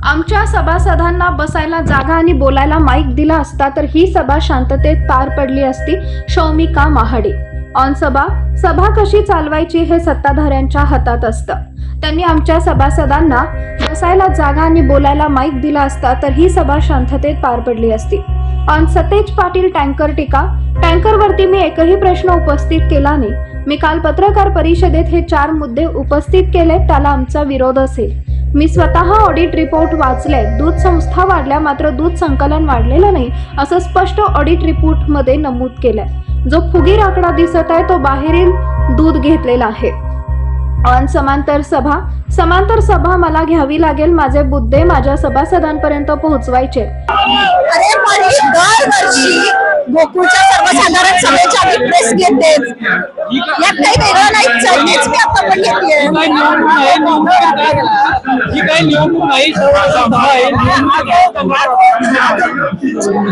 आमच्या सभासदांना बसायला जागा आणि बोलायला माईक दिला असता तर ही सभा शांततेत पार पडली असती. शौमिका महाडे. ऑन सभा कशी चालवायची हे सत्ताधाऱ्यांच्या हातात असतं. त्यांनी आमच्या सभासदांना बसायला जागा आणि बोलायला माईक दिला असता तर ही सभा शांततेत पार पडली असती. ऑन सतेज पाटील टँकर टीका. टँकरवरती मी एकही प्रश्न उपस्थित केला नाही. मी काल पत्रकार परिषदेत हे 4 मुद्दे उपस्थित केले, त्याला आमचा विरोध असेल. मी स्वतः ऑडिट रिपोर्ट वाचले. दूध संस्था वाढल्या मात्र दूध संकलन वाढलेलं नाही असं स्पष्ट ऑडिट रिपोर्टमध्ये नमूद केलंय. जो फुगीर आकडा दिसत आहे तो बाहेरील दूध घेतलेला आहे. ऑन समांतर सभा मला घ्यावी लागेल. माझे मुद्दे माझ्या सभासदांपर्यंत पोहोचवायचे. अरे पण दरवर्षी गोकुळच्या सर्वसाधारण सभेच्या आधी प्रेस घेते. यात काही वेगळं नाही. चर्चेच मी आता पण घेते.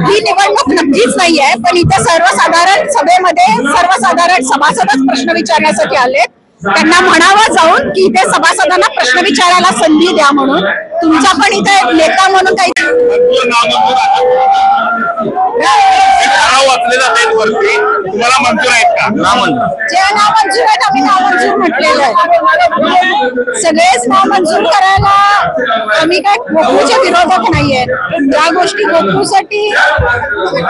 ही निवडणूक नक्कीच नाही आहे, पण इथे सर्वसाधारण सभेमध्ये सर्वसाधारण सभासदच प्रश्न विचारण्यासाठी आले. त्यांना म्हणावं जाऊन की इथे सभासदांना प्रश्न विचारायला संधी द्या म्हणून. तुमचा पण इथे नेता म्हणून काही तुम्हाला मंजूर आहेत का? जे नामंजूर आहेत आम्ही नामंजूर म्हटलेलं आहे. सगळेच नामंजूर करायला आम्ही काय गोकुळचे विरोधक नाहीये. ज्या गोष्टी गोकुळसाठी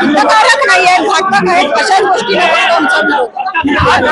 हितकारक नाहीये, घातक आहेत अशाच गोष्टी आमचा विरोध.